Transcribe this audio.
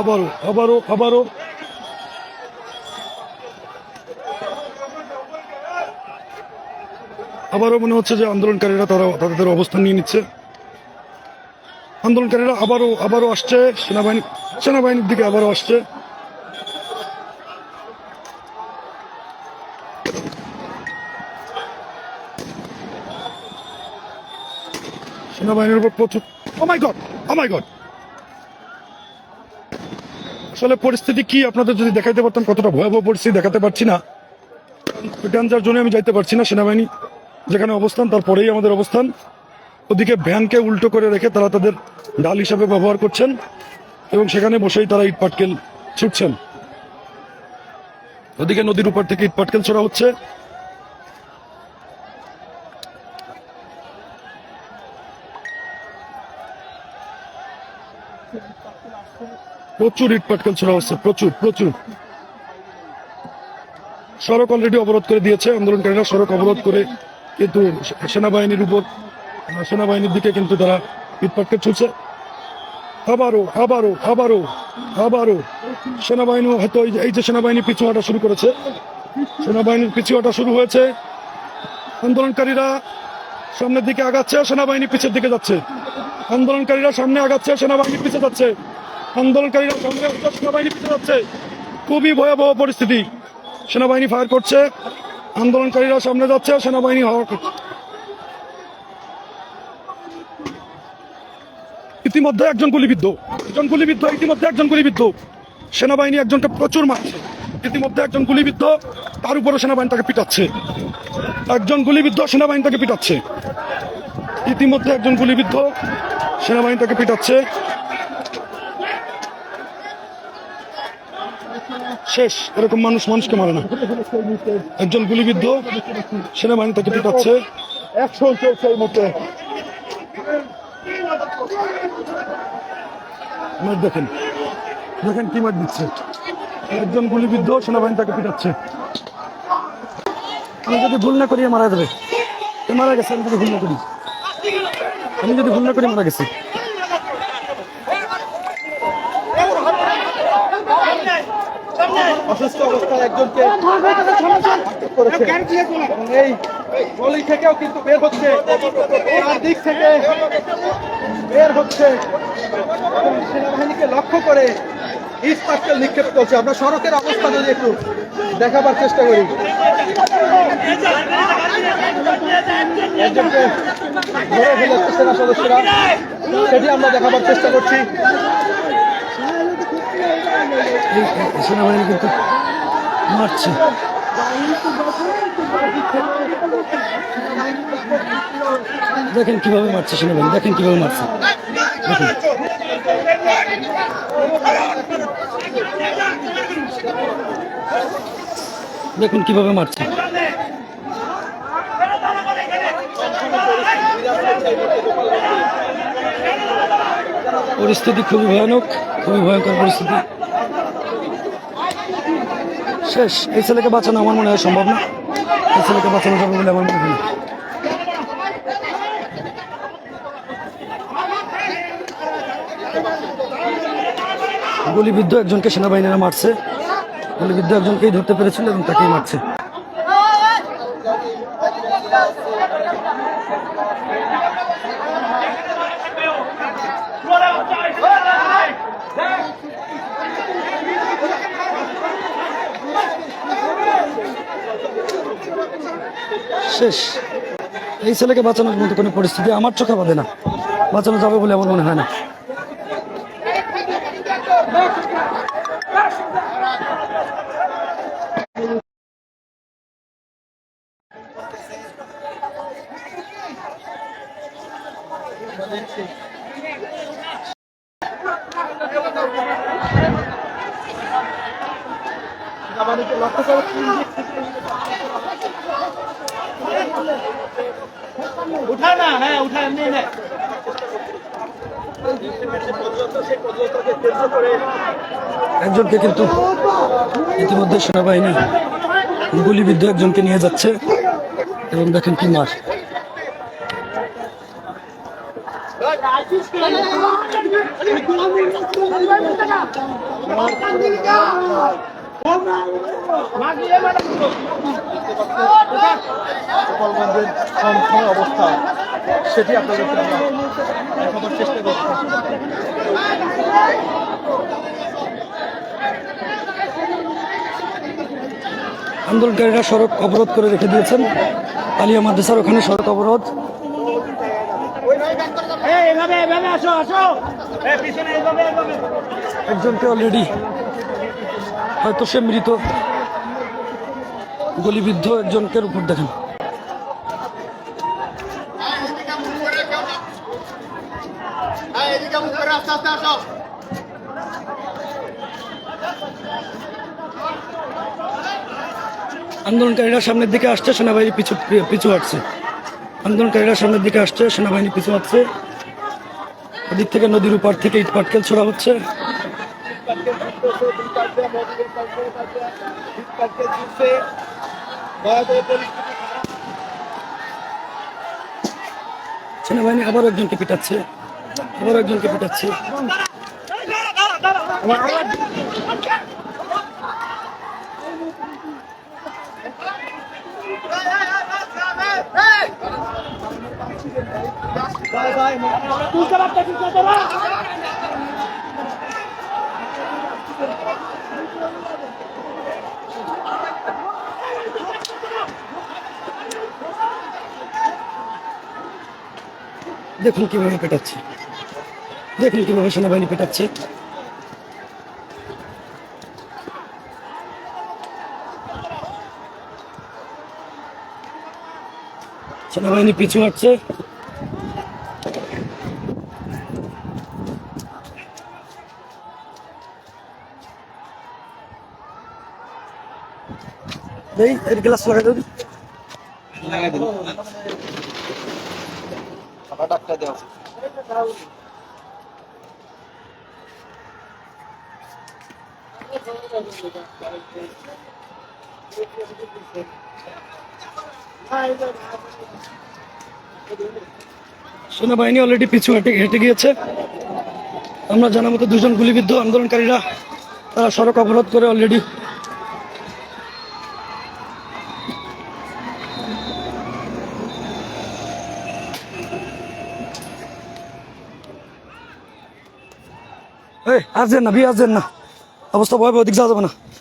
আবারও আবারও আবারও আবারও মনে হচ্ছে যে আন্দোলনকারীরা তারা তাদের অবস্থান নিয়ে নিচ্ছে। আন্দোলনকারীরা আবারও আসছে, সেনাবাহিনীর দিকে আবারও আসছে। সেনাবাহিনীর উপর প্রচুর ও মাই গড আসলে পরিস্থিতি কি আপনাদের যদি দেখাইতে পারতাম, কতটা ভয়াবহ পরিস্থিতি দেখাতে পারছি না। ডেঞ্জার জোনে আমি যাইতে পারছি না। সেনাবাহিনী যেখানে অবস্থান তারপরেই আমাদের অবস্থান। ওদিকে ভ্যানকে উল্টো করে রেখে তারা তাদের ঢাল হিসাবে ব্যবহার করছেন এবং সেখানে বসেই তারা ইট পাটকেল ছুটছেন। ওদিকে নদীর উপর থেকে ইট পাটকেল ছোড়া হচ্ছে। প্রচুর ইট পাটকেল ছোড়া হচ্ছে, প্রচুর প্রচুর। সড়ক অলরেডি অবরোধ করে দিয়েছে আন্দোলনকারীরা। সড়ক অবরোধ করে কিন্তু সেনাবাহিনীর দিকে কিন্তু তারা ইট পাটকেল ছুটছে। আবারও সেনাবাহিনী হয়তো এই যে সেনাবাহিনী পিছু হাঁটা শুরু করেছে, সেনাবাহিনীর পিছু হাঁটা শুরু হয়েছে। আন্দোলনকারীরা সামনের দিকে আগাচ্ছে, সেনাবাহিনী পিছের দিকে যাচ্ছে। আন্দোলনকারীরা সামনে আগাচ্ছে, সেনাবাহিনী পিছিয়ে যাচ্ছে। আন্দোলনকারীরা সামনে আগাচ্ছে, সেনাবাহিনী পিছিয়ে যাচ্ছে। খুবই ভয়াবহ পরিস্থিতি। সেনাবাহিনী ফায়ার করছে, আন্দোলনকারীরা সামনে যাচ্ছে, সেনাবাহিনী হাওয়া করছে। ইতিমধ্যে একজন গুলিবিদ্ধ। সেনাবাহিনী একজনকে প্রচুর মারছে। ইতিমধ্যে একজন গুলিবিদ্ধ, তার উপরে সেনাবাহিনী তাকে পিটাচ্ছে। একজন গুলিবিদ্ধ, সেনাবাহিনী তাকে পিটাচ্ছে। ইতিমধ্যে একজন গুলিবিদ্ধ, সেনাবাহিনী তাকে পিটাচ্ছে। শেষ। এরকম মানুষকে মারে না। একজন গুলিবিদ্ধ, সেনাবাহিনী তাকে পিটাচ্ছে। দেখেন কি মার দিচ্ছে। একজন গুলিবিদ্ধ, সেনাবাহিনী তাকে পিটাচ্ছে। আমি যদি ভুল না করি মারা যাবে। মারা গেছে। আমি যদি ভুল না করি মারা গেছে। অসুস্থ অবস্থায় একজনকে এই গলি থেকেও কিন্তু বের হচ্ছে, দিক থেকে বের হচ্ছে এবং সেনাবাহিনীকে লক্ষ্য করে ইট পাটকেল নিক্ষেপ করছে। আমরা সড়কের অবস্থা যদি একটু দেখাবার চেষ্টা করি। একজনকে ধরে ফেলেছে সেনা সদস্যরা, সেটি আমরা দেখাবার চেষ্টা করছি। সেনাবাহিনী কিন্তু মারছে। দেখেন কিভাবে মারছে সেনাবাহিনী, দেখেন কিভাবে মারছে। দেখুন কিভাবে মারছে। পরিস্থিতি খুবই ভয়ানক, খুবই ভয়ঙ্কর পরিস্থিতি। শেষ। এই ছেলেকে বাঁচানো আমার মনে হয় সম্ভব না। এই ছেলেকে বাঁচানো যাবে বলে আমার মনে হয় না। গুলিবিদ্ধ একজনকে সেনাবাহিনীরা মারছে। গুলিবিদ্ধ একজনকেই ধরতে পেরেছিল এবং তাকেই মারছে। শেষ। এই ছেলেকে বাঁচানোর মতো কোনো পরিস্থিতি আমার চোখে বাঁধে না। বাঁচানো যাবে বলে আমার মনে হয় না। উঠা না, হ্যাঁ উঠা এমনি না। একজনকে কিন্তু ইতিমধ্যে সেনাবাহিনী গুলিবিদ্ধ একজনকে নিয়ে যাচ্ছে এবং দেখেন কি মার। গোপালগঞ্জের সন্ত্রাস অবস্থা সেটি আপনাদেরকে আমরা দেখাবার চেষ্টা করছি। আন্দোলনকারীরা সড়ক অবরোধ করে রেখে দিয়েছেন। আলিয়া মাদ্রাসার ওখানে সড়ক অবরোধ। একজনকে অলরেডি হয়তো সে মৃত, গুলিবিদ্ধ একজনকে উপর দেখেন। আন্দোলনকারীরা সামনের দিকে আসছে, সেনাবাহিনী পিছু হটছে। আন্দোলনকারীরা সামনের দিকে আসছে, সেনাবাহিনী পিছু হটছে। ওদিক থেকে নদীর উপর থেকে ইট পাটকেল ছোড়া হচ্ছে। সেনাবাহিনী আবার একজনকে পিটাচ্ছে, আবার একজনকে পিটাচ্ছে। দেখুন কিভাবে পেটাচ্ছে, দেখুন কিভাবে সেনাবাহিনী পেটাচ্ছে। সেনাবাহিনী পিছু হটছে। এই এর গ্লাস লাগাই দেন। সেনাবাহিনী অলরেডি পিছু হেঁটে গিয়েছে। আমরা জানা মতো দুজন গুলিবিদ্ধ আন্দোলনকারীরা তারা সড়ক অবরোধ করে অলরেডি আসছেন না, আসছেন না, অবস্থা ভয়াবহ, দিক যাওয়া যাবে না।